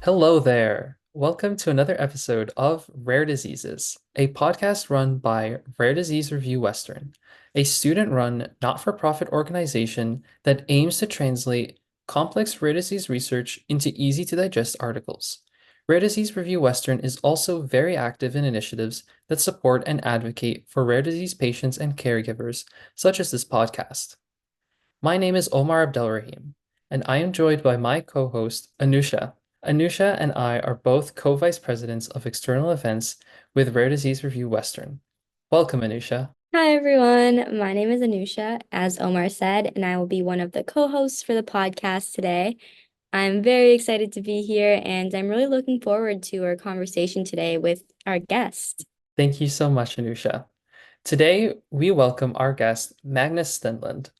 Hello there. Welcome to another episode of Rare Diseases, a podcast run by Rare Disease Review Western, a student-run, not-for-profit organization that aims to translate complex rare disease research into easy-to-digest articles. Rare Disease Review Western is also very active in initiatives that support and advocate for rare disease patients and caregivers, such as this podcast. My name is Omar Abdelrahim, and I am joined by my co-host, Anusha. Anusha and I are both co-vice presidents of external events with Rare Disease Review Western. Welcome, Anusha. Hi everyone, my name is Anusha, as Omar said, and I will be one of the co-hosts for the podcast today. I'm very excited to be here, and I'm really looking forward to our conversation today with our guest. Thank you so much, Anusha. Today, we welcome our guest, Magnus Stenlund,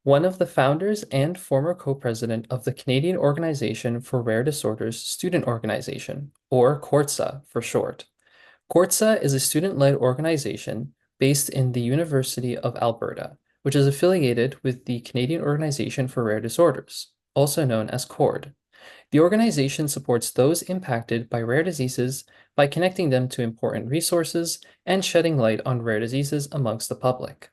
one of the founders and former co-president of the Canadian Organization for Rare Disorders Student Organization, or CORDSA for short. CORDSA is a student-led organization based in the University of Alberta, which is affiliated with the Canadian Organization for Rare Disorders, also known as CORD. The organization supports those impacted by rare diseases by connecting them to important resources and shedding light on rare diseases amongst the public.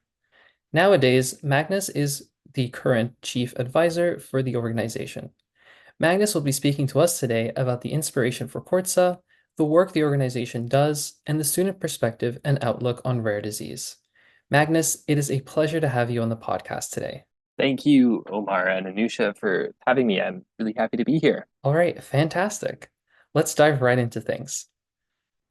Nowadays, Magnus is the current chief advisor for the organization. Magnus will be speaking to us today about the inspiration for CORDSA, the work the organization does, and the student perspective and outlook on rare disease. Magnus, it is a pleasure to have you on the podcast today. Thank you, Omar and Anusha, for having me. I'm really happy to be here. All right, fantastic. Let's dive right into things.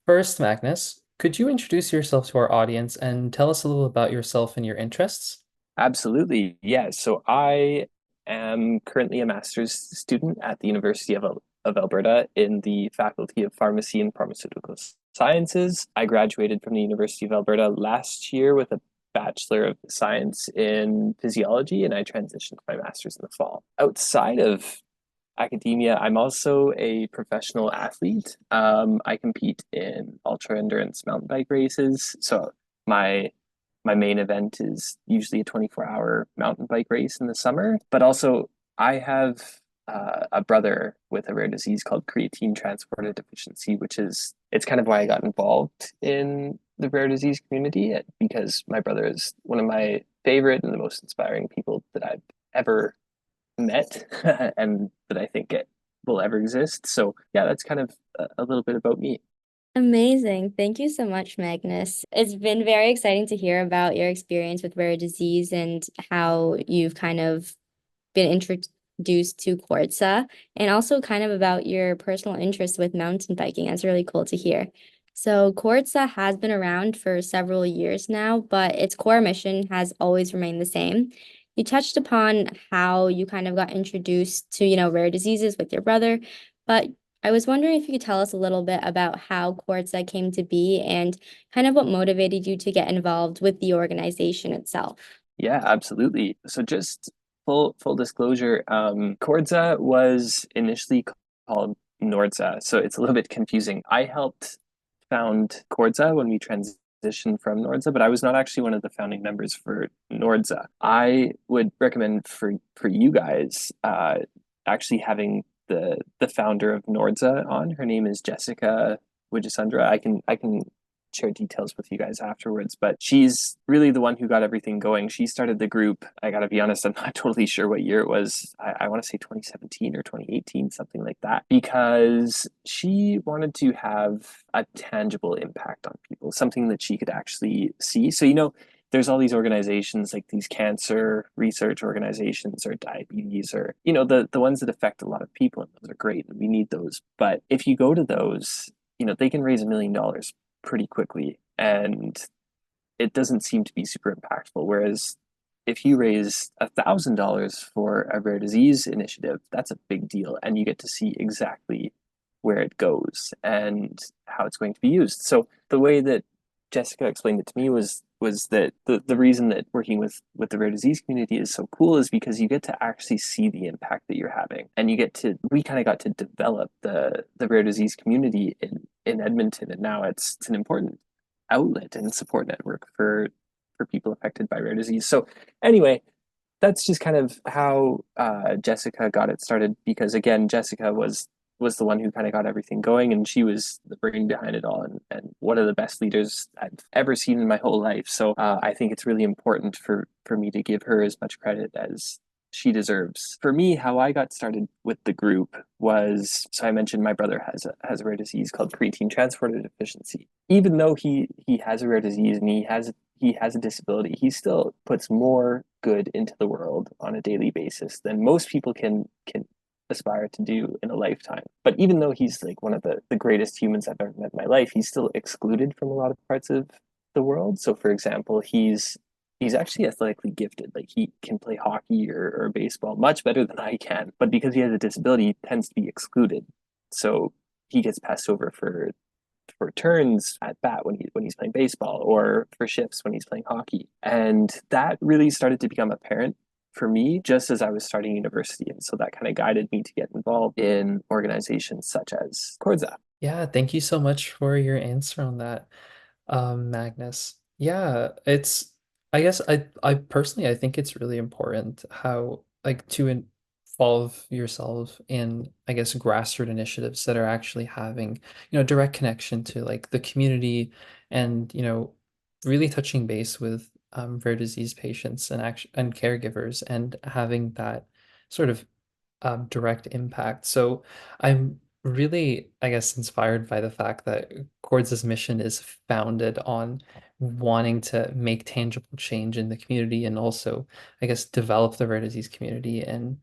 First, Magnus, could you introduce yourself to our audience and tell us a little about yourself and your interests? Absolutely. Yeah. So I am currently a master's student at the University of Alberta in the Faculty of Pharmacy and Pharmaceutical Sciences. I graduated from the University of Alberta last year with a Bachelor of Science in Physiology, and I transitioned to my master's in the fall. Outside of academia, I'm also a professional athlete. I compete in ultra endurance mountain bike races. So my my main event is usually a 24-hour mountain bike race in the summer. But also, I have a brother with a rare disease called creatine transporter deficiency, which is it's kind of why I got involved in the rare disease community because my brother is one of my favorite and the most inspiring people that I've ever met and that I think it will ever exist. So yeah, that's kind of a little bit about me. Amazing. Thank you so much, Magnus. It's been very exciting to hear about your experience with rare disease and how you've kind of been introduced to CORDSA and also kind of about your personal interest with mountain biking. That's really cool to hear. So CORDSA has been around for several years now, but its core mission has always remained the same. You touched upon how you kind of got introduced to, rare diseases with your brother, but I was wondering if you could tell us a little bit about how CORDSA came to be and kind of what motivated you to get involved with the organization itself. Yeah, absolutely. So just full disclosure, CORDSA was initially called NORDSA, so it's a little bit confusing. I helped found CORDSA when we transitioned from NORDSA, but I was not actually one of the founding members for NORDSA. I would recommend for you guys actually having the founder of NORDSA on. Her name is Jessica Wijasundra. I can share details with you guys afterwards, but she's really the one who got everything going. She started the group. I gotta be honest, I'm not totally sure what year it was. I want to say 2017 or 2018, something like that, because she wanted to have a tangible impact on people, something that she could actually see. So, there's all these organizations like these cancer research organizations or diabetes or the ones that affect a lot of people, and those are great and we need those. But if you go to those, they can raise $1 million pretty quickly, and it doesn't seem to be super impactful. Whereas if you raise $1,000 for a rare disease initiative, that's a big deal, and you get to see exactly where it goes and how it's going to be used. So the way that Jessica explained it to me was that the reason that working with the rare disease community is so cool is because you get to actually see the impact that you're having, and we kind of got to develop the rare disease community in Edmonton, and now it's an important outlet and support network for people affected by rare disease. So anyway, that's just kind of how Jessica got it started, because again, Jessica was was the one who kind of got everything going, and she was the brain behind it all, and one of the best leaders I've ever seen in my whole life. So I think it's really important for me to give her as much credit as she deserves. For me, how I got started with the group was, so I mentioned my brother has a rare disease called creatine transporter deficiency. Even though he has a rare disease and he has a disability, he still puts more good into the world on a daily basis than most people can aspire to do in a lifetime. But even though he's like one of the greatest humans I've ever met in my life, he's still excluded from a lot of parts of the world. So for example, he's actually athletically gifted. Like he can play hockey or baseball much better than I can. But because he has a disability, he tends to be excluded. So he gets passed over for turns at bat when he's playing baseball, or for shifts when he's playing hockey. And that really started to become apparent for me just as I was starting university. And so that kind of guided me to get involved in organizations such as CORDSA. Yeah, thank you so much for your answer on that, Magnus. Yeah, I guess I personally I think it's really important how like to involve yourself in I guess grassroots initiatives that are actually having, direct connection to like the community and, really touching base with rare disease patients and caregivers and having that sort of direct impact. So I'm really, I guess, inspired by the fact that Chords' mission is founded on wanting to make tangible change in the community and also, I guess, develop the rare disease community in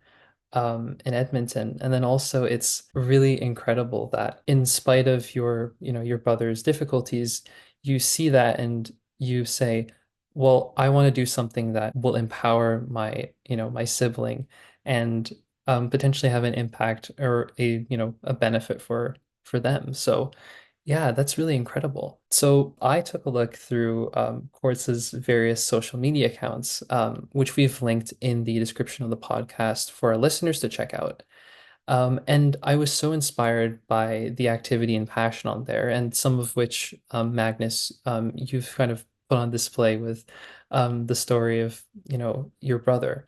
Edmonton. And then also it's really incredible that in spite of your brother's difficulties, you see that and you say, well, I want to do something that will empower my sibling and potentially have an impact or a benefit for them. So yeah, that's really incredible. So I took a look through Quartz's various social media accounts, which we've linked in the description of the podcast for our listeners to check out. And I was so inspired by the activity and passion on there, and some of which, Magnus, you've kind of put on display with the story of, your brother.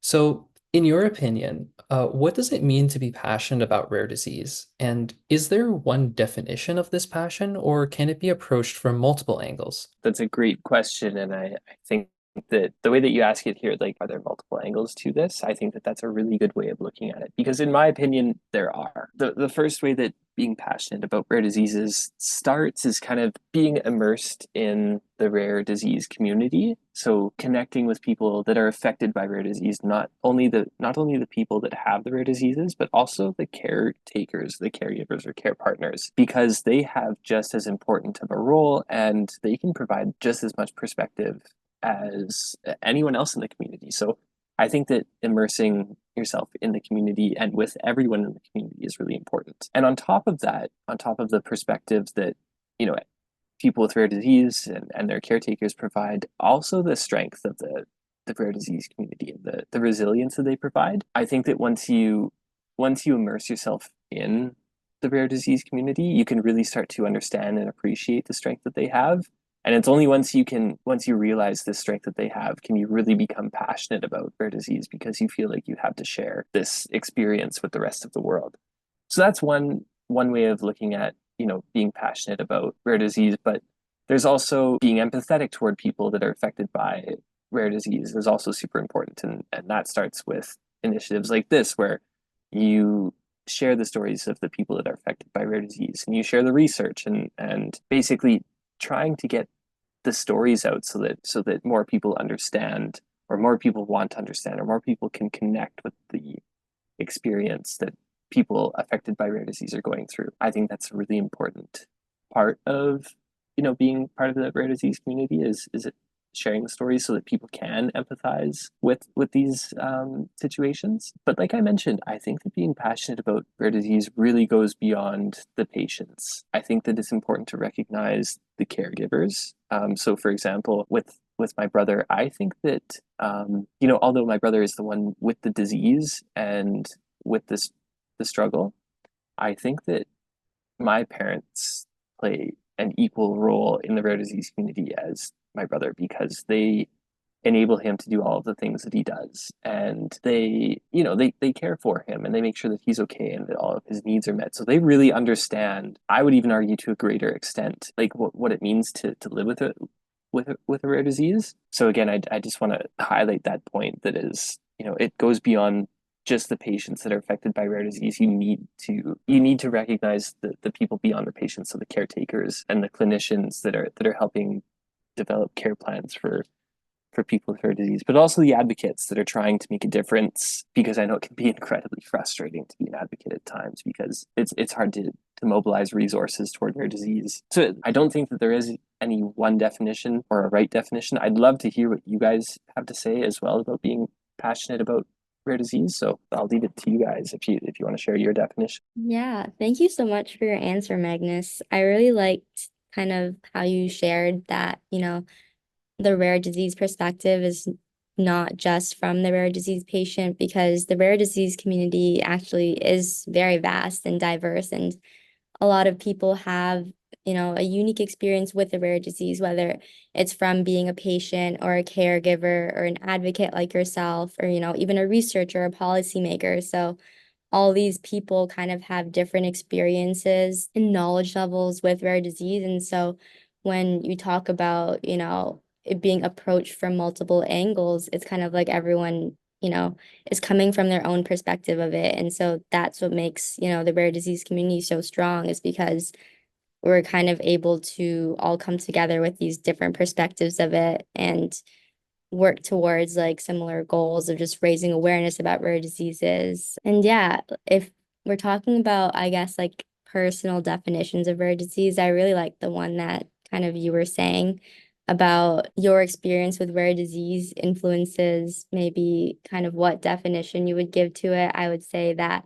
So, in your opinion, what does it mean to be passionate about rare disease? And is there one definition of this passion, or can it be approached from multiple angles? That's a great question, and I think that the way that you ask it here, like, are there multiple angles to this? I think that that's a really good way of looking at it, because in my opinion, there are. The first way that being passionate about rare diseases starts is kind of being immersed in the rare disease community. So connecting with people that are affected by rare disease, not only the people that have the rare diseases, but also the caretakers, the caregivers or care partners, because they have just as important of a role and they can provide just as much perspective as anyone else in the community. So I think that immersing yourself in the community and with everyone in the community is really important. And on top of that, on top of the perspectives that, you know, people with rare disease and their caretakers provide, also the strength of the rare disease community and the resilience that they provide. I think that once you immerse yourself in the rare disease community, you can really start to understand and appreciate the strength that they have. And it's only once you realize the strength that they have, can you really become passionate about rare disease, because you feel like you have to share this experience with the rest of the world. So that's one way of looking at, being passionate about rare disease. But there's also being empathetic toward people that are affected by rare disease is also super important. And that starts with initiatives like this, where you share the stories of the people that are affected by rare disease, and you share the research and basically trying to get the stories out so that more people understand, or more people want to understand, or more people can connect with the experience that people affected by rare disease are going through. I think that's a really important part of, being part of the rare disease community is it sharing the stories so that people can empathize with these situations. But like I mentioned, I think that being passionate about rare disease really goes beyond the patients. I think that it's important to recognize the caregivers. So for example, with my brother, I think that although my brother is the one with the disease and with the struggle, I think that my parents play an equal role in the rare disease community as my brother, because they enable him to do all of the things that he does. And they care for him and they make sure that he's okay and that all of his needs are met. So they really understand, I would even argue to a greater extent, like what it means to live with it with a rare disease. So again, I just want to highlight that point that is, it goes beyond just the patients that are affected by rare disease. You need to recognize the people beyond the patients, so the caretakers and the clinicians that are helping develop care plans for people with rare disease, but also the advocates that are trying to make a difference, because I know it can be incredibly frustrating to be an advocate at times because it's hard to mobilize resources toward rare disease. So I don't think that there is any one definition or a right definition. I'd love to hear what you guys have to say as well about being passionate about rare disease. So I'll leave it to you guys if you want to share your definition. Yeah, thank you so much for your answer, Magnus. I really liked kind of how you shared that, the rare disease perspective is not just from the rare disease patient, because the rare disease community actually is very vast and diverse, and a lot of people have, a unique experience with a rare disease, whether it's from being a patient or a caregiver or an advocate like yourself, or, even a researcher, a policymaker. So all these people kind of have different experiences and knowledge levels with rare disease. And so when you talk about, it being approached from multiple angles, it's kind of like everyone, is coming from their own perspective of it. And so that's what makes, the rare disease community so strong, is because we're kind of able to all come together with these different perspectives of it and work towards like similar goals of just raising awareness about rare diseases. And yeah, if we're talking about, I guess, like personal definitions of rare disease, I really like the one that kind of you were saying about your experience with rare disease influences maybe kind of what definition you would give to it. I would say that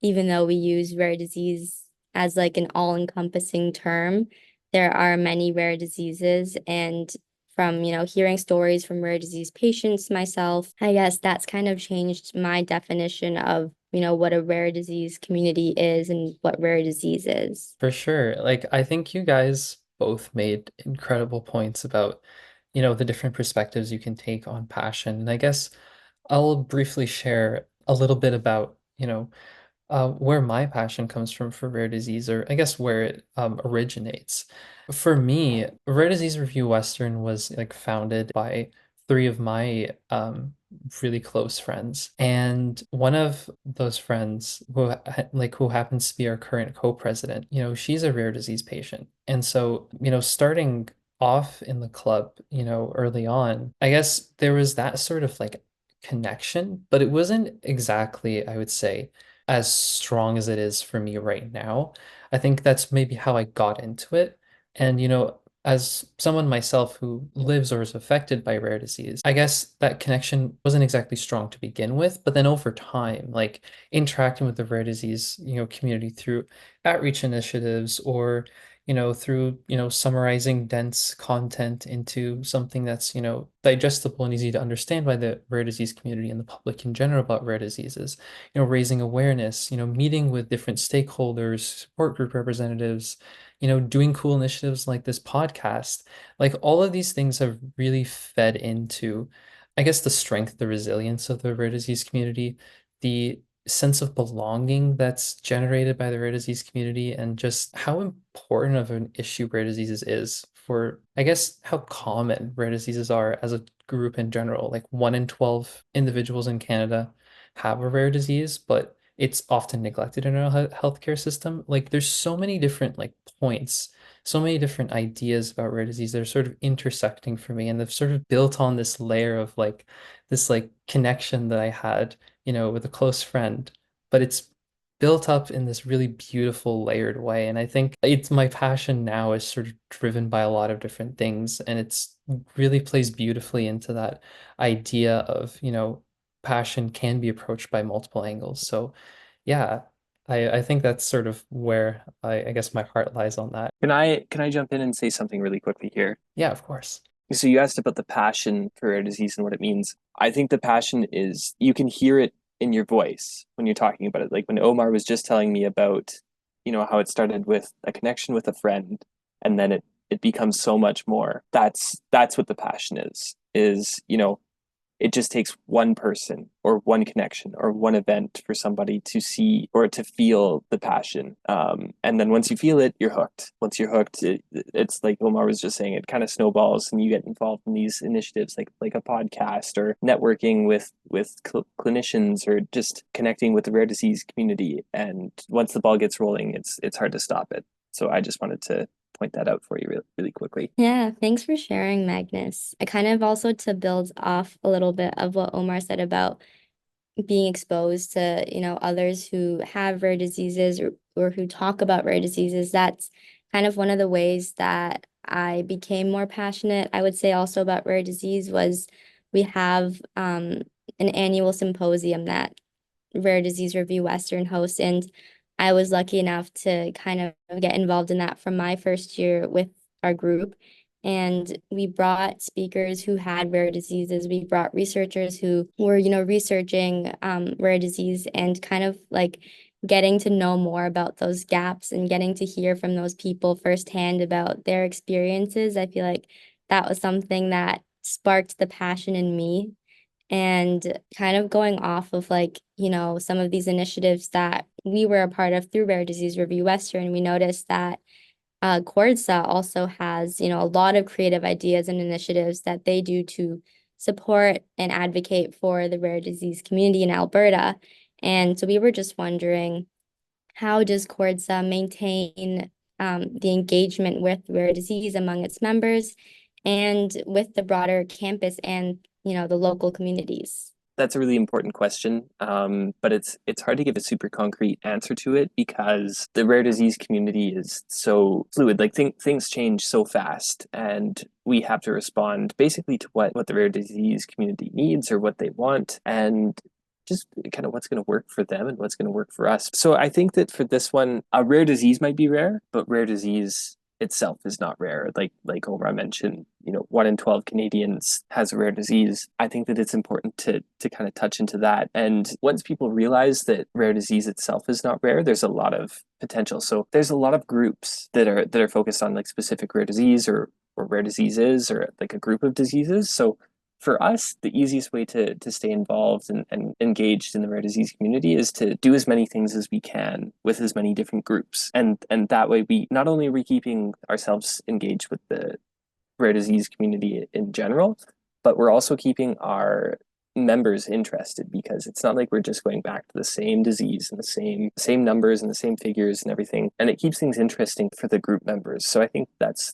even though we use rare disease as like an all-encompassing term, there are many rare diseases, and from, hearing stories from rare disease patients myself, I guess that's kind of changed my definition of, what a rare disease community is and what rare disease is. For sure. Like, I think you guys both made incredible points about, the different perspectives you can take on passion. And I guess I'll briefly share a little bit about, where my passion comes from for rare disease, or I guess where it originates. For me, Rare Disease Review Western was like founded by three of my really close friends, and one of those friends who happens to be our current co-president, she's a rare disease patient. And so, starting off in the club, early on, I guess there was that sort of like connection, but it wasn't exactly, I would say, as strong as it is for me right now. I think that's maybe how I got into it. And, as someone myself who lives or is affected by rare disease, I guess that connection wasn't exactly strong to begin with, but then over time, like interacting with the rare disease, community through outreach initiatives, or through, summarizing dense content into something that's, digestible and easy to understand by the rare disease community and the public in general about rare diseases, raising awareness, meeting with different stakeholders, support group representatives, doing cool initiatives like this podcast. Like all of these things have really fed into, I guess, the strength, the resilience of the rare disease community, the sense of belonging that's generated by the rare disease community, and just how important of an issue rare diseases is for, I guess, how common rare diseases are as a group in general. Like 1 in 12 individuals in Canada have a rare disease, but it's often neglected in our healthcare system. Like there's so many different like points, so many different ideas about rare disease that are sort of intersecting for me, and they've sort of built on this layer of like this like connection that I had, with a close friend, but it's built up in this really beautiful layered way. And I think it's my passion now is sort of driven by a lot of different things, and it's really plays beautifully into that idea of, passion can be approached by multiple angles. So yeah, I think that's sort of where I guess my heart lies on that. Can I jump in and say something really quickly here? Yeah, of course. So you asked about the passion for rare disease and what it means. I think the passion is, you can hear it in your voice when you're talking about it. Like when Omar was just telling me about, how it started with a connection with a friend, and then it becomes so much more. That's what the passion is. is, it just takes one person or one connection or one event for somebody to see or to feel the passion. And then once you feel it, you're hooked. Once you're hooked, it's like Omar was just saying, it kind of snowballs and you get involved in these initiatives like a podcast or networking with clinicians or just connecting with the rare disease community. And once the ball gets rolling, it's hard to stop it. So I just wanted to point that out for you really, really quickly. Yeah, thanks for sharing, Magnus. I kind of also to build off a little bit of what Omar said about being exposed to, others who have rare diseases or who talk about rare diseases. That's kind of one of the ways that I became more passionate. I would say also about rare disease was we have an annual symposium that Rare Disease Review Western hosts, and I was lucky enough to kind of get involved in that from my first year with our group. And we brought speakers who had rare diseases. We brought researchers who were, researching rare disease and kind of like getting to know more about those gaps and getting to hear from those people firsthand about their experiences. I feel like that was something that sparked the passion in me. And kind of going off of like, some of these initiatives that we were a part of through Rare Disease Review Western, we noticed that CORDSA also has, a lot of creative ideas and initiatives that they do to support and advocate for the rare disease community in Alberta. And so we were just wondering, how does CORDSA maintain the engagement with rare disease among its members and with the broader campus and, the local communities? That's a really important question, but it's hard to give a super concrete answer to it because the rare disease community is so fluid. Like things change so fast, and we have to respond basically to what the rare disease community needs or what they want, and just kind of what's going to work for them and what's going to work for us. So I think that for this one, a rare disease might be rare, but rare disease itself is not rare. Like Omar mentioned, 1 in 12 Canadians has a rare disease. I think that it's important to kind of touch into that. And once people realize that rare disease itself is not rare, there's a lot of potential. So there's a lot of groups that are focused on like specific rare disease or rare diseases or like a group of diseases. So for us, the easiest way to stay involved and engaged in the rare disease community is to do as many things as we can with as many different groups. And that way we not only are we keeping ourselves engaged with the rare disease community in general, but we're also keeping our members interested because it's not like we're just going back to the same disease and the same numbers and the same figures and everything. And it keeps things interesting for the group members. So I think that's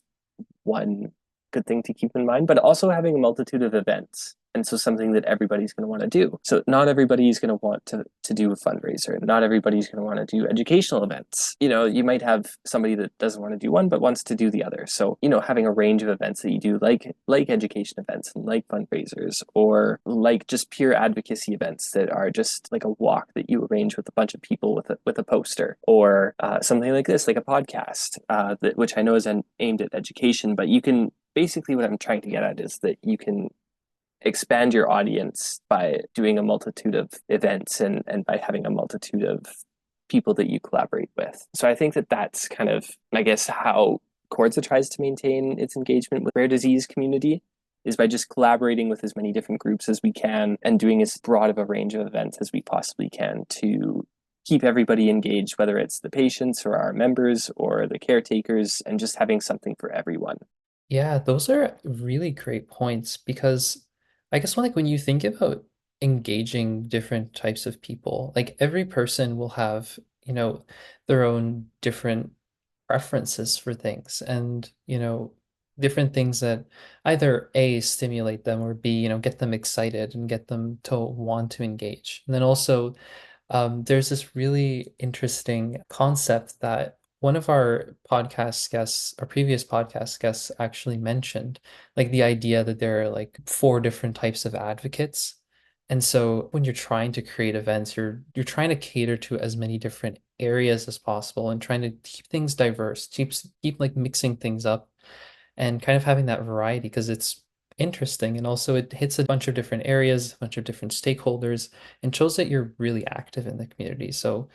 one good thing to keep in mind, but also having a multitude of events. And so something that everybody's going to want to do. So not everybody is going to want to do a fundraiser. Not everybody's going to want to do educational events. You might have somebody that doesn't want to do one, but wants to do the other. So, having a range of events that you do like education events and like fundraisers or like just pure advocacy events that are just like a walk that you arrange with a bunch of people with a poster or something like this, like a podcast, which I know is aimed at education, but you can basically what I'm trying to get at is that you can expand your audience by doing a multitude of events and by having a multitude of people that you collaborate with. So I think that that's kind of, I guess, how CORDSA tries to maintain its engagement with rare disease community is by just collaborating with as many different groups as we can and doing as broad of a range of events as we possibly can to keep everybody engaged, whether it's the patients or our members or the caretakers, and just having something for everyone. Yeah, those are really great points because I guess when you think about engaging different types of people, like every person will have, their own different preferences for things and, different things that either A, stimulate them or B, get them excited and get them to want to engage. And then also there's this really interesting concept that one of our podcast guests, our previous podcast guests actually mentioned, like the idea that there are like four different types of advocates. And so when you're trying to create events, you're trying to cater to as many different areas as possible and trying to keep things diverse, keep like mixing things up and kind of having that variety because it's interesting and also it hits a bunch of different areas, a bunch of different stakeholders, and shows that you're really active in the community. So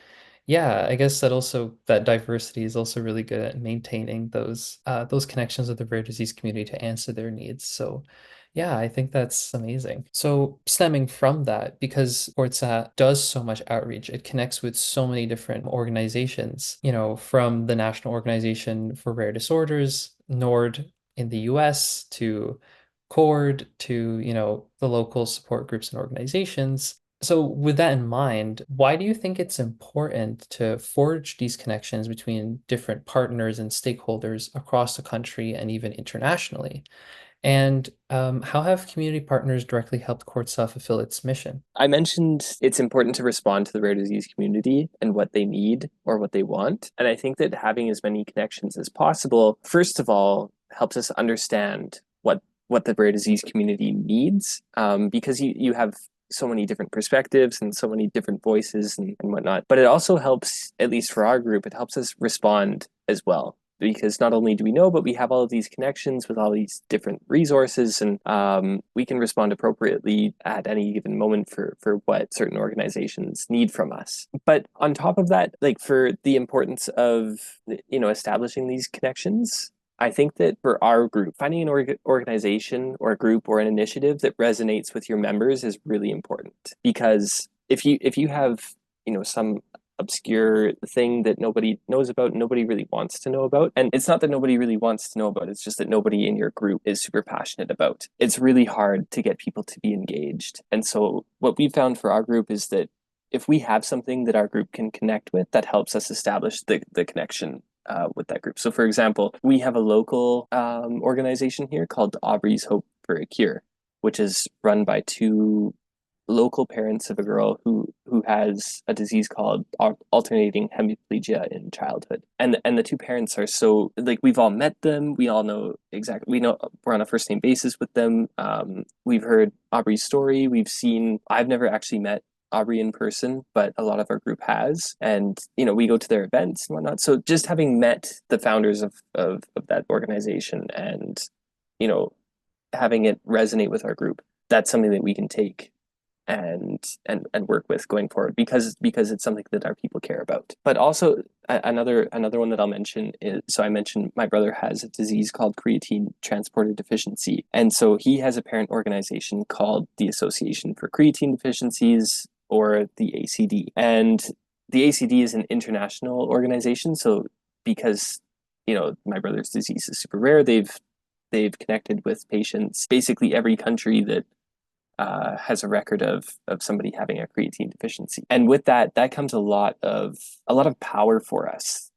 yeah, I guess that diversity is also really good at maintaining those connections with the rare disease community to answer their needs. So Yeah, I think that's amazing. So, stemming from that, because CORDSA does so much outreach, it connects with so many different organizations, from the National Organization for Rare Disorders, NORD in the US, to CORD, to, the local support groups and organizations. So, with that in mind, why do you think it's important to forge these connections between different partners and stakeholders across the country and even internationally? And how have community partners directly helped CORDSA fulfill its mission? I mentioned it's important to respond to the rare disease community and what they need or what they want. And I think that having as many connections as possible, first of all, helps us understand what the rare disease community needs, because you have so many different perspectives and so many different voices and whatnot. But it also helps, at least for our group, it helps us respond as well, because not only do we know, but we have all of these connections with all these different resources, and we can respond appropriately at any given moment for what certain organizations need from us. But on top of that, like for the importance of establishing these connections, I think that for our group, finding an organization or a group or an initiative that resonates with your members is really important, because if you have some obscure thing that nobody knows about, nobody really wants to know about. And it's not that nobody really wants to know about, it's just that nobody in your group is super passionate about. It's really hard to get people to be engaged. And so what we found for our group is that if we have something that our group can connect with, that helps us establish the connection with that group. So for example, we have a local organization here called Aubrey's Hope for a Cure, which is run by two local parents of a girl who has a disease called alternating hemiplegia in childhood. And the two parents are so, like, we've all met them, we all know exactly, we know we're on a first name basis with them. We've heard Aubrey's story, I've never actually met Aubrey in person, but a lot of our group has. And, we go to their events and whatnot. So just having met the founders of that organization and, having it resonate with our group, that's something that we can take and work with going forward, because it's something that our people care about. But also another one that I'll mention is, so I mentioned my brother has a disease called creatine transporter deficiency, and so he has a parent organization called the Association for Creatine Deficiencies, or the ACD. And the ACD is an international organization, so because my brother's disease is super rare, they've connected with patients basically every country that has a record of somebody having a creatine deficiency. And with that comes a lot of power for us,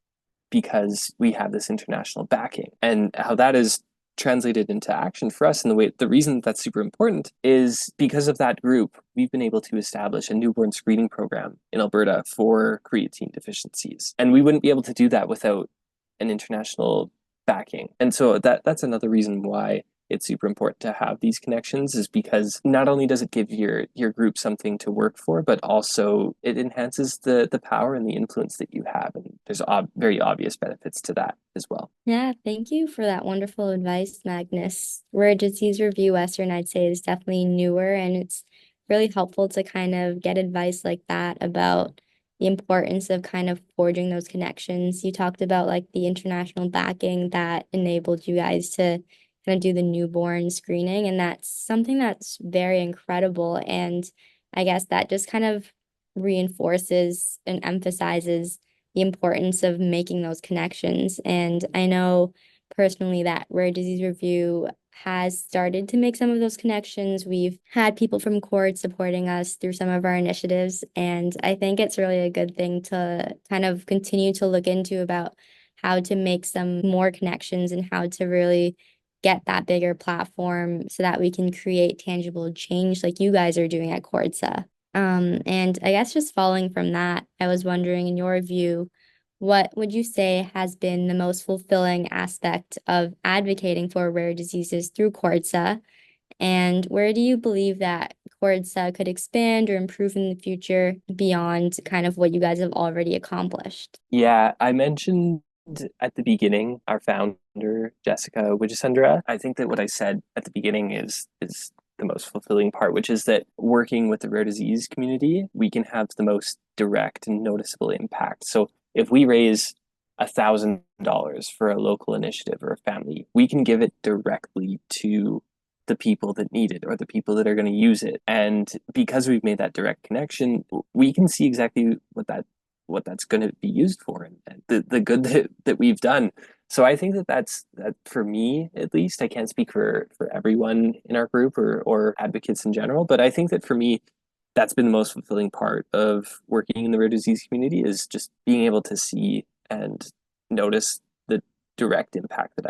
because we have this international backing. And how that is translated into action for us, and the reason that's super important is because of that group, we've been able to establish a newborn screening program in Alberta for creatine deficiencies. And we wouldn't be able to do that without an international backing. And so that's another reason why it's super important to have these connections, is because not only does it give your group something to work for, but also it enhances the power and the influence that you have. And there's very obvious benefits to that as well. Yeah, thank you for that wonderful advice, Magnus. Rare Disease Review Western, I'd say, is definitely newer, and it's really helpful to kind of get advice like that about the importance of kind of forging those connections. You talked about like the international backing that enabled you guys to kind of do the newborn screening, and that's something that's very incredible. And I guess that just kind of reinforces and emphasizes the importance of making those connections. And I know personally that Rare Disease Review has started to make some of those connections. We've had people from CORD supporting us through some of our initiatives, and I think it's really a good thing to kind of continue to look into about how to make some more connections and how to really get that bigger platform so that we can create tangible change like you guys are doing at CORDSA. And I guess just following from that, I was wondering, in your view, what would you say has been the most fulfilling aspect of advocating for rare diseases through CORDSA? And where do you believe that CORDSA could expand or improve in the future beyond kind of what you guys have already accomplished? Yeah, I mentioned at the beginning our founder, Jessica Wijasundra. I think that what I said at the beginning is the most fulfilling part, which is that working with the rare disease community, we can have the most direct and noticeable impact. So if we raise $1,000 for a local initiative or a family, we can give it directly to the people that need it or the people that are going to use it. And because we've made that direct connection, we can see exactly what that's going to be used for, and the good that we've done. So I think that for me, at least, I can't speak for everyone in our group or advocates in general, but I think that for me, that's been the most fulfilling part of working in the rare disease community, is just being able to see and notice the direct impact that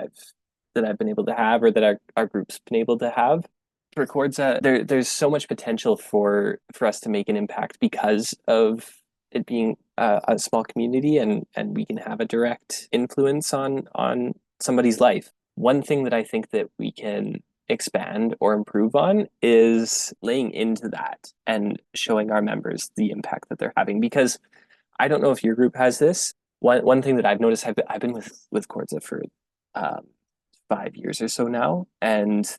I've been able to have, or that our group's been able to have. For CORDSA, there's so much potential for us to make an impact because of it being a small community, and we can have a direct influence on somebody's life. One thing that I think that we can expand or improve on is laying into that and showing our members the impact that they're having. Because I don't know if your group has this. One thing that I've noticed, I've been with CORDSA for um, 5 years or so now, and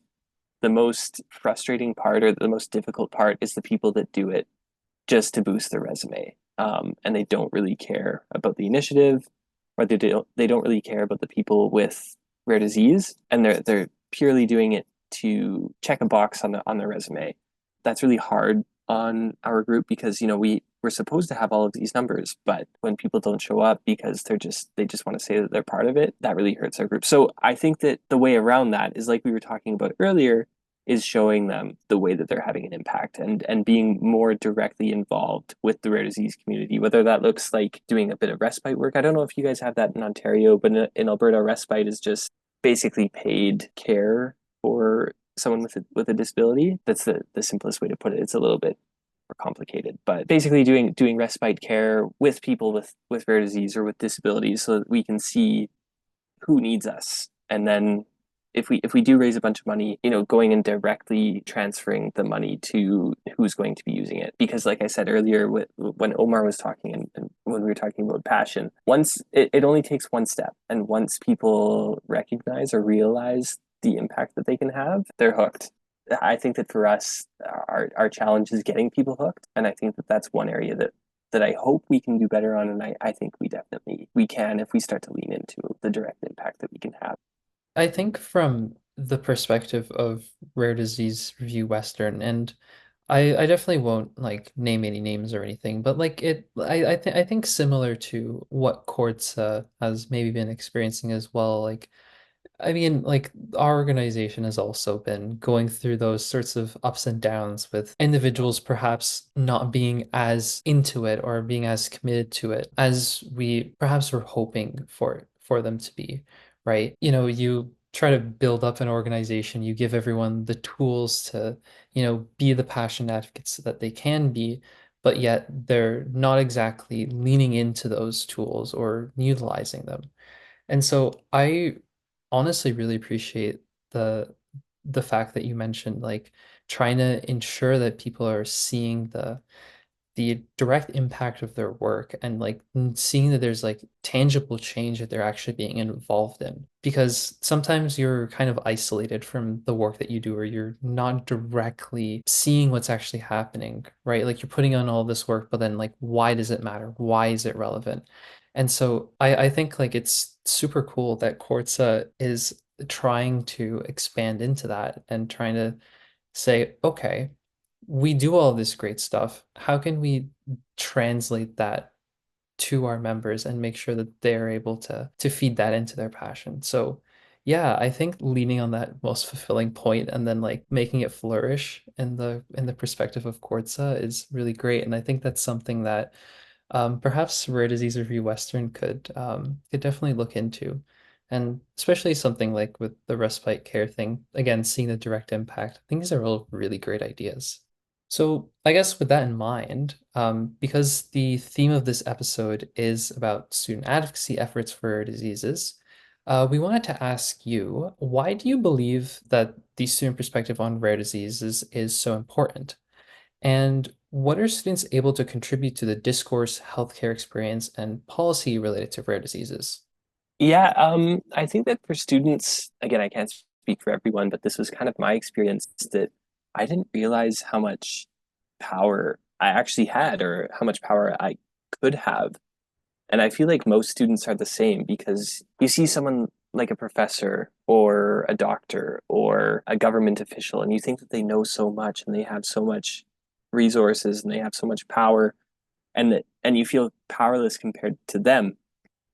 the most frustrating part or the most difficult part is the people that do it just to boost their resume. And they don't really care about the initiative, or they don't really care about the people with rare disease, and they're purely doing it to check a box on their resume. That's really hard on our group, because we're supposed to have all of these numbers, but when people don't show up because they just want to say that they're part of it, that really hurts our group. So I think that the way around that is, like we were talking about earlier, is showing them the way that they're having an impact, and being more directly involved with the rare disease community, whether that looks like doing a bit of respite work. I don't know if you guys have that in Ontario, but in Alberta, respite is just basically paid care for someone with a disability. That's the simplest way to put it. It's a little bit more complicated, but basically doing respite care with people with rare disease or with disabilities, so that we can see who needs us, and then if we do raise a bunch of money, going and directly transferring the money to who's going to be using it. Because like I said earlier, when Omar was talking, and when we were talking about passion, once it only takes one step, and once people recognize or realize the impact that they can have, they're hooked. I think that for us, our challenge is getting people hooked, and I think that that's one area that I hope we can do better on, and I think we can, if we start to lean into the direct impact that we can have. I think from the perspective of Rare Disease Review Western, and I definitely won't like name any names or anything, but like I think similar to what Courts has maybe been experiencing as well. Like I mean, like our organization has also been going through those sorts of ups and downs with individuals perhaps not being as into it or being as committed to it as we perhaps were hoping for them to be, right? You try to build up an organization, you give everyone the tools to, be the passionate advocates that they can be, but yet they're not exactly leaning into those tools or utilizing them. And so I honestly really appreciate the the fact that you mentioned like trying to ensure that people are seeing the direct impact of their work and like seeing that there's like tangible change that they're actually being involved in. Because sometimes you're kind of isolated from the work that you do, or you're not directly seeing what's actually happening, right? Like you're putting on all this work, but then like, why does it matter? Why is it relevant? And so I think like it's super cool that Quartza is trying to expand into that and trying to say, okay, we do all this great stuff. How can we translate that to our members and make sure that they're able to feed that into their passion? So yeah, I think leaning on that most fulfilling point and then like making it flourish in the perspective of Quartza is really great. And I think that's something that perhaps Rare Disease Review Western could definitely look into. And especially something like with the respite care thing, again, seeing the direct impact. I think these are all really great ideas. So I guess with that in mind, because the theme of this episode is about student advocacy efforts for rare diseases, we wanted to ask you, why do you believe that the student perspective on rare diseases is so important? And what are students able to contribute to the discourse, healthcare experience, and policy related to rare diseases? Yeah, I think that for students, again, I can't speak for everyone, but this was kind of my experience, that I didn't realize how much power I actually had, or how much power I could have. And I feel like most students are the same, because you see someone like a professor or a doctor or a government official, and you think that they know so much and they have so much resources and they have so much power, and you feel powerless compared to them.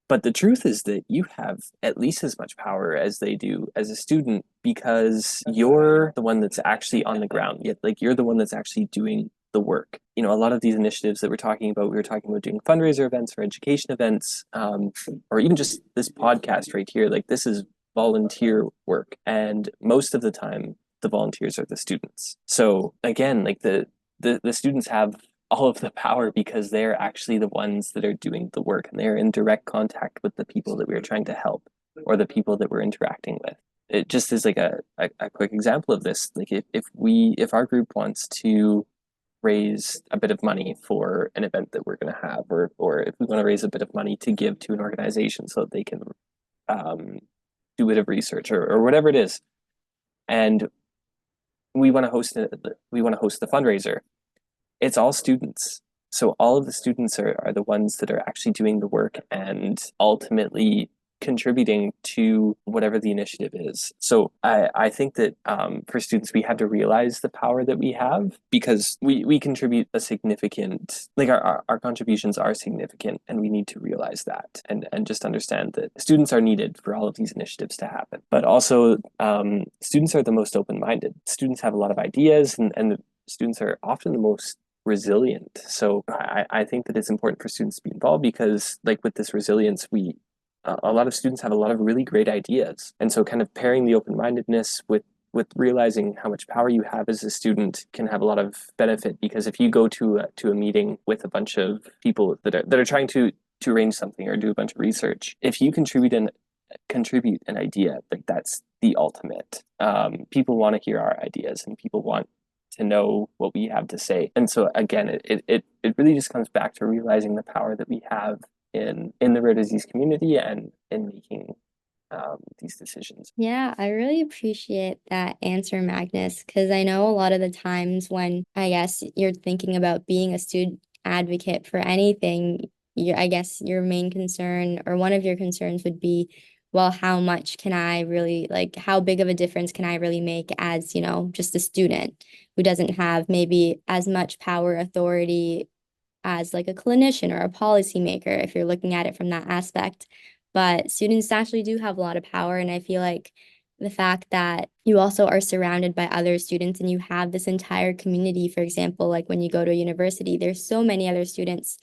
But the truth is that you have at least as much power as they do as a student, because you're the one that's actually on the ground. Yet, like, you're the one that's actually doing the work. You know, a lot of these initiatives that we're talking about, we were talking about doing fundraiser events or education events, or even just this podcast right here. Like, this is volunteer work, and most of the time, the volunteers are the students. So again, like the students have all of the power because they're actually the ones that are doing the work, and they're in direct contact with the people that we're trying to help or the people that we're interacting with. It just is like a quick example of this. Like, if our group wants to raise a bit of money for an event that we're going to have, or if we want to raise a bit of money to give to an organization so that they can do a bit of research, or whatever it is, and we want to host the fundraiser, it's all students. So all of the students are the ones that are actually doing the work and ultimately contributing to whatever the initiative is. So I think that for students, we have to realize the power that we have, because we contribute a significant, like our contributions are significant, and we need to realize that, and just understand that students are needed for all of these initiatives to happen. But also, students are the most open-minded. Students have a lot of ideas, and students are often the most resilient. So I think that it's important for students to be involved, because, like, with this resilience, a lot of students have a lot of really great ideas. And so kind of pairing the open-mindedness with realizing how much power you have as a student can have a lot of benefit, because if you go to a meeting with a bunch of people that are trying to arrange something or do a bunch of research, if you contribute an idea, like, that's the ultimate. People want to hear our ideas, and people want to know what we have to say. And so again, it really just comes back to realizing the power that we have in the rare disease community and in making these decisions. Yeah, I really appreciate that answer, Magnus, because I know a lot of the times when I guess you're thinking about being a student advocate for anything, I guess your main concern or one of your concerns would be, well, how much can I really, like, how big of a difference can I really make as, just a student who doesn't have maybe as much power, authority as like a clinician or a policymaker, if you're looking at it from that aspect. But students actually do have a lot of power. And I feel like the fact that you also are surrounded by other students and you have this entire community, for example, like when you go to a university, there's so many other students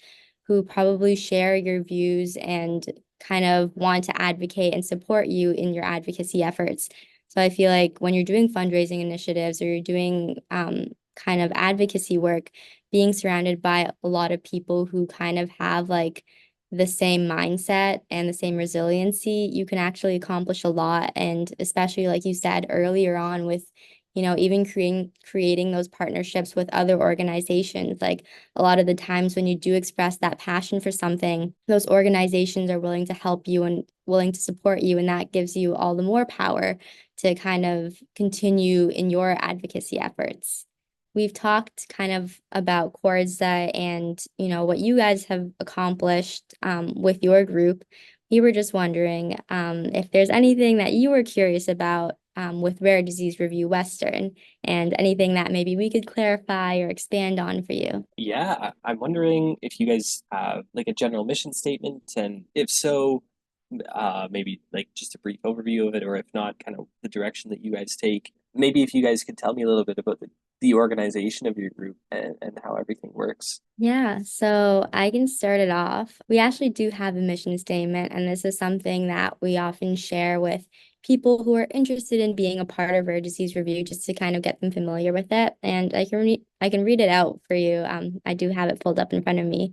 who probably share your views and kind of want to advocate and support you in your advocacy efforts. So I feel like when you're doing fundraising initiatives or you're doing kind of advocacy work, being surrounded by a lot of people who kind of have like the same mindset and the same resiliency, you can actually accomplish a lot. And especially like you said earlier on with, even creating those partnerships with other organizations. Like a lot of the times when you do express that passion for something, those organizations are willing to help you and willing to support you. And that gives you all the more power to kind of continue in your advocacy efforts. We've talked kind of about CORDSA and, what you guys have accomplished with your group. We were just wondering if there's anything that you were curious about with Rare Disease Review Western, and anything that maybe we could clarify or expand on for you. Yeah, I'm wondering if you guys have like a general mission statement, and if so, maybe like just a brief overview of it, or if not, kind of the direction that you guys take. Maybe if you guys could tell me a little bit about the organization of your group and how everything works. Yeah, so I can start it off. We actually do have a mission statement, and this is something that we often share with people who are interested in being a part of Rare Disease Review, just to kind of get them familiar with it. And I can read it out for you. I do have it pulled up in front of me.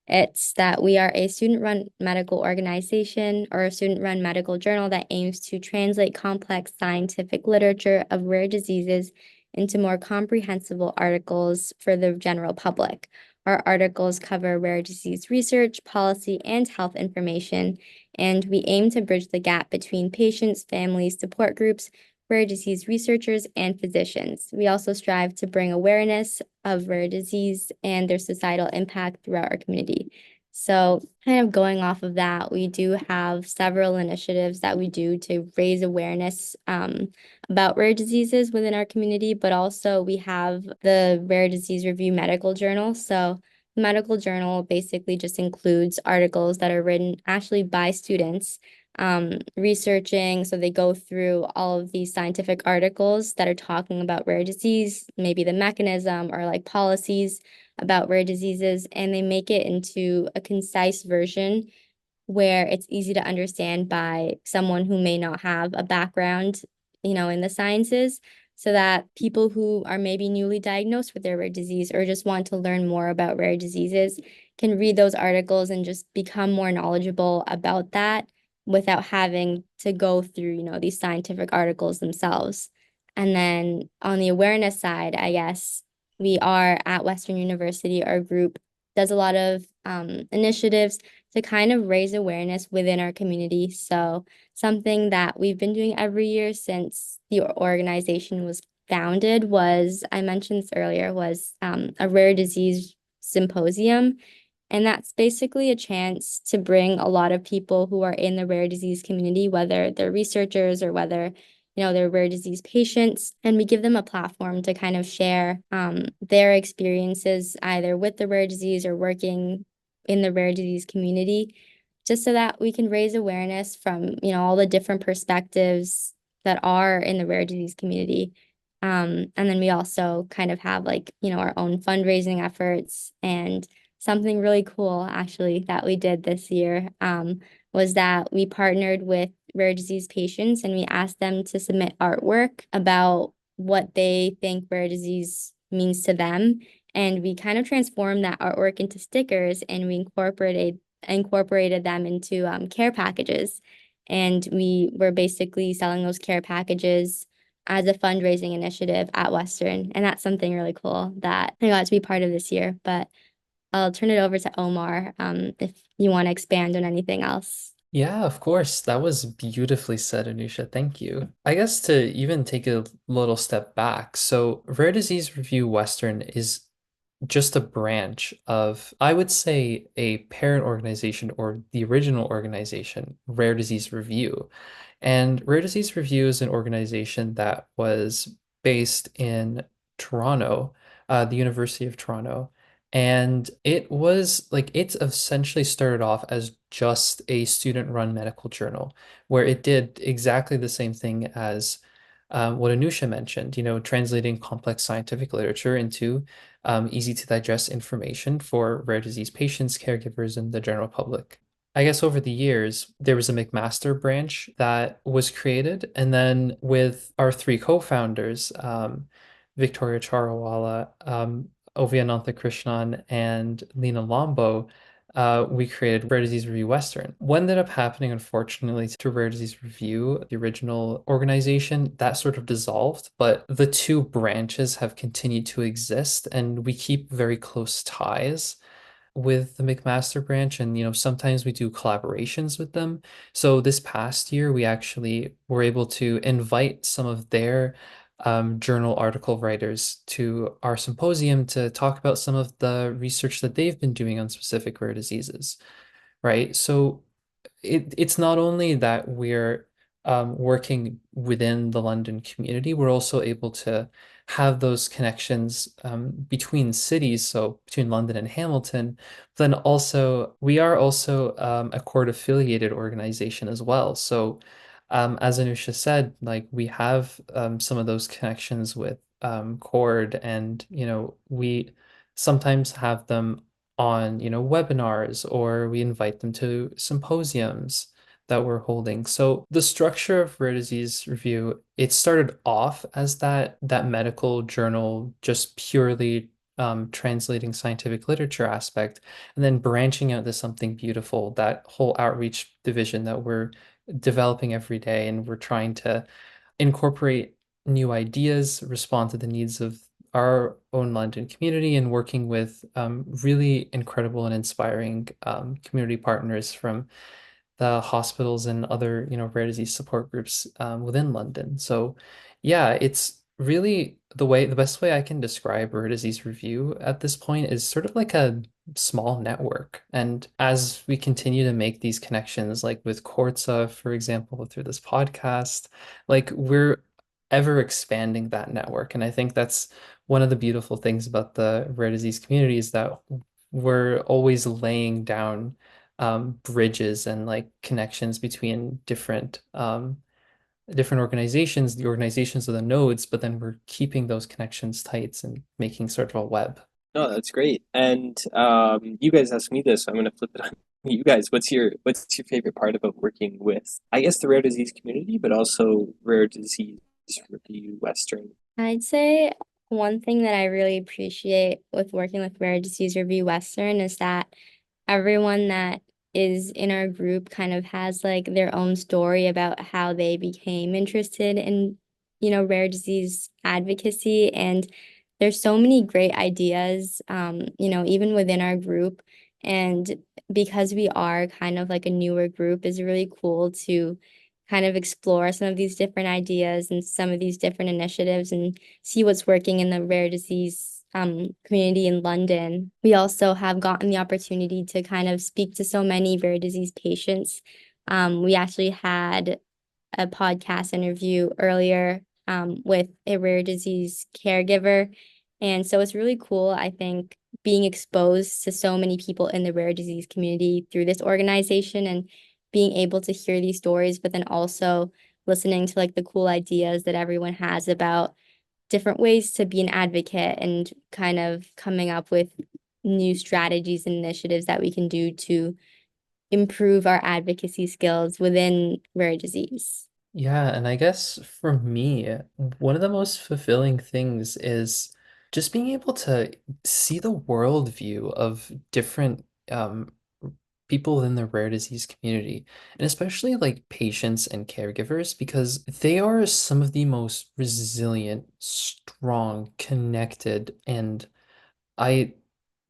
It's that we are a student-run medical organization or a student-run medical journal that aims to translate complex scientific literature of rare diseases into more comprehensible articles for the general public. Our articles cover rare disease research, policy, and health information, and we aim to bridge the gap between patients, families, support groups, rare disease researchers, and physicians. We also strive to bring awareness of rare disease and their societal impact throughout our community. So, kind of going off of that, we do have several initiatives that we do to raise awareness about rare diseases within our community, but also we have the Rare Disease Review Medical Journal. So, the medical journal basically just includes articles that are written actually by students researching. So, they go through all of these scientific articles that are talking about rare disease, maybe the mechanism or like policies about rare diseases, and they make it into a concise version where it's easy to understand by someone who may not have a background, in the sciences, so that people who are maybe newly diagnosed with their rare disease or just want to learn more about rare diseases can read those articles and just become more knowledgeable about that without having to go through, these scientific articles themselves. And then on the awareness side, I guess we are at Western University, our group does a lot of initiatives to kind of raise awareness within our community. So something that we've been doing every year since the organization was founded was, I mentioned this earlier, was a rare disease symposium. And that's basically a chance to bring a lot of people who are in the rare disease community, whether they're researchers or whether, they're rare disease patients. And we give them a platform to kind of share their experiences either with the rare disease or working in the rare disease community, just so that we can raise awareness from, all the different perspectives that are in the rare disease community. And then we also kind of have like, our own fundraising efforts. And something really cool actually that we did this year was that we partnered with rare disease patients and we asked them to submit artwork about what they think rare disease means to them. And we kind of transformed that artwork into stickers and we incorporated them into care packages. And we were basically selling those care packages as a fundraising initiative at Western. And that's something really cool that I got to be part of this year. But I'll turn it over to Omar if you want to expand on anything else. Yeah, of course. That was beautifully said, Anusha. Thank you. I guess to even take a little step back, so Rare Disease Review Western is just a branch of, I would say, a parent organization or the original organization, Rare Disease Review. And Rare Disease Review is an organization that was based in Toronto, the University of Toronto. And it was like, it essentially started off as just a student-run medical journal, where it did exactly the same thing as what Anusha mentioned, translating complex scientific literature into easy to digest information for rare disease patients, caregivers, and the general public. I guess over the years, there was a McMaster branch that was created. And then with our three co-founders, Victoria Charawala, Ovianantha Krishnan, and Lena Lombo, we created Rare Disease Review Western. What ended up happening, unfortunately, to Rare Disease Review, the original organization, that sort of dissolved, but the two branches have continued to exist, and we keep very close ties with the McMaster branch, and sometimes we do collaborations with them. So this past year we actually were able to invite some of their journal article writers to our symposium to talk about some of the research that they've been doing on specific rare diseases, right? So it's not only that we're working within the London community, we're also able to have those connections between cities, so between London and Hamilton. Then also, we are also a court affiliated organization as well. So, as Anusha said, like we have some of those connections with Cord, and we sometimes have them on, webinars, or we invite them to symposiums that we're holding. So the structure of Rare Disease Review, it started off as that medical journal, just purely translating scientific literature aspect, and then branching out to something beautiful, that whole outreach division that we're developing every day, and we're trying to incorporate new ideas, respond to the needs of our own London community, and working with really incredible and inspiring community partners from the hospitals and other, rare disease support groups within London. So, yeah, really the best way I can describe rare disease review at this point is sort of like a small network. And as we continue to make these connections, like with CORDSA, for example, through this podcast, like we're ever expanding that network. And I think that's one of the beautiful things about the rare disease community is that we're always laying down bridges and like connections between different organizations. The organizations are the nodes, but then we're keeping those connections tight and making sort of a web. No, that's great. And you guys asked me this, so I'm going to flip it on you guys. What's your favorite part about working with, I guess, the rare disease community, but also Rare Disease Review Western? I'd say one thing that I really appreciate with working with Rare Disease Review Western is that everyone that is in our group kind of has like their own story about how they became interested in, rare disease advocacy. And there's so many great ideas, even within our group. And because we are kind of like a newer group, is really cool to kind of explore some of these different ideas and some of these different initiatives and see what's working in the rare disease community in London. We also have gotten the opportunity to kind of speak to so many rare disease patients. We actually had a podcast interview earlier with a rare disease caregiver. And so it's really cool, I think, being exposed to so many people in the rare disease community through this organization and being able to hear these stories, but then also listening to like the cool ideas that everyone has about different ways to be an advocate and kind of coming up with new strategies and initiatives that we can do to improve our advocacy skills within rare disease. Yeah, and I guess for me, one of the most fulfilling things is just being able to see the worldview of different people in the rare disease community, and especially like patients and caregivers, because they are some of the most resilient, strong, connected, and I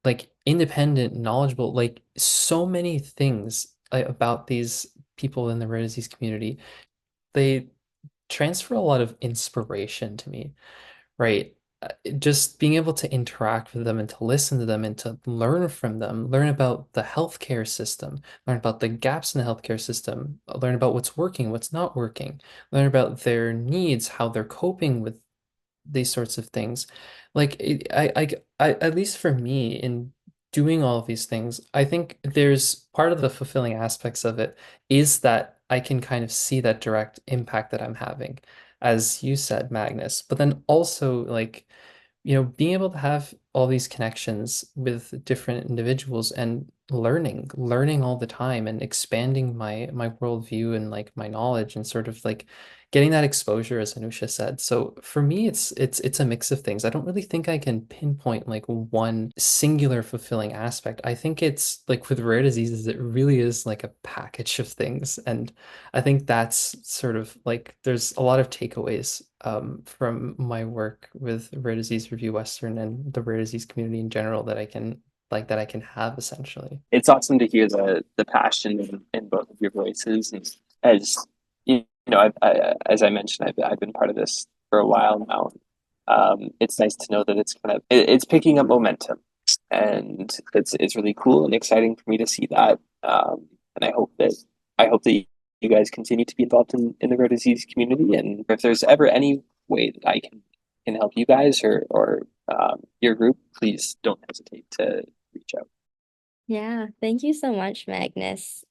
like independent, knowledgeable, like so many things about these people in the rare disease community. They transfer a lot of inspiration to me, right? Just being able to interact with them and to listen to them and to learn from them, learn about the healthcare system, learn about the gaps in the healthcare system, learn about what's working, what's not working, learn about their needs, how they're coping with these sorts of things. Like at least for me in doing all of these things, I think there's part of the fulfilling aspects of it is that I can kind of see that direct impact that I'm having, as you said, Magnus. But then also like being able to have all these connections with different individuals and learning all the time and expanding my worldview and like my knowledge and sort of like getting that exposure, as Anusha said. So for me, it's a mix of things. I don't really think I can pinpoint like one singular fulfilling aspect. I think it's like with rare diseases, it really is like a package of things. And I think that's sort of like there's a lot of takeaways from my work with Rare Disease Review Western and the rare disease community in general that I can have essentially. It's awesome to hear the passion in both of your voices. And as as I mentioned, I've been part of this for a while now. It's nice to know that it's picking up momentum, and it's really cool and exciting for me to see that. And I hope that you guys continue to be involved in the rare disease community. And if there's ever any way that I can help you guys or your group, please don't hesitate to reach out. Yeah, thank you so much, Magnus.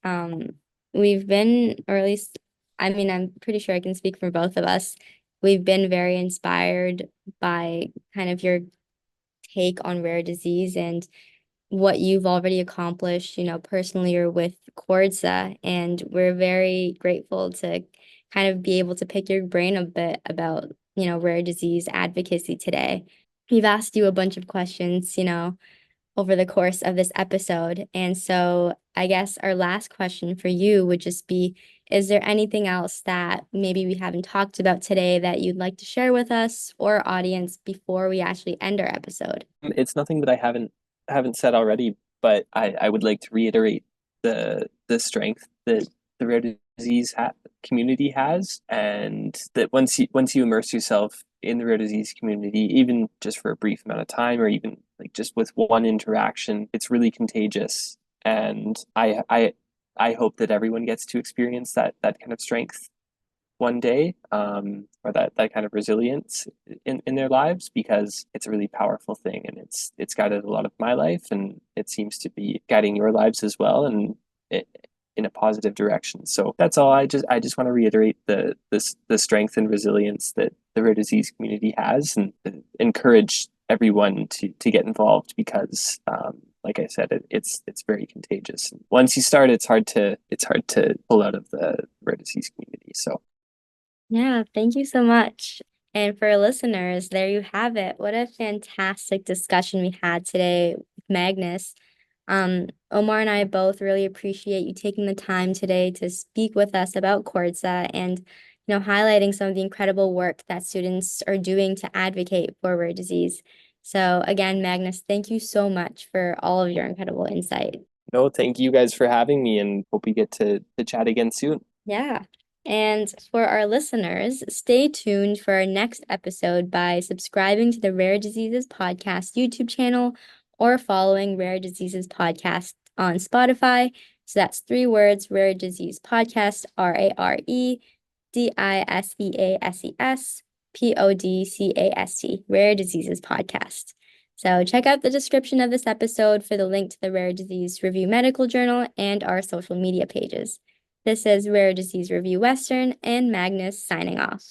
We've been, or at least, I mean, I'm pretty sure I can speak for both of us. We've been very inspired by kind of your take on rare disease and what you've already accomplished, personally or with CORDSA. And we're very grateful to kind of be able to pick your brain a bit about, rare disease advocacy today. We've asked you a bunch of questions, over the course of this episode. And so I guess our last question for you would just be, is there anything else that maybe we haven't talked about today that you'd like to share with us or our audience before we actually end our episode? It's nothing that I haven't said already, but I would like to reiterate the strength that the rare disease community has, and that once you immerse yourself in the rare disease community, even just for a brief amount of time, or even like just with one interaction, it's really contagious. And I hope that everyone gets to experience that kind of strength one day, or that kind of resilience in their lives, because it's a really powerful thing, and it's guided a lot of my life, and it seems to be guiding your lives as well, and in a positive direction. So that's all. I just want to reiterate the strength and resilience that the rare disease community has, and encourage everyone to get involved, because like I said, it's very contagious. And once you start, it's hard to pull out of the rare disease community. So Yeah, thank you so much. And for listeners, there you have it. What a fantastic discussion we had today with Magnus. Omar and I both really appreciate you taking the time today to speak with us about CORDSA and, highlighting some of the incredible work that students are doing to advocate for rare disease. So again, Magnus, thank you so much for all of your incredible insight. no, thank you guys for having me, and hope we get to chat again soon. Yeah. And for our listeners, stay tuned for our next episode by subscribing to the Rare Diseases Podcast YouTube channel or following Rare Diseases Podcast on Spotify. So that's 3 words, Rare Disease Podcast, RareDiseases Rare Diseases Podcast. So check out the description of this episode for the link to the Rare Disease Review Medical Journal and our social media pages. This is Rare Disease Review Western and Magnus signing off.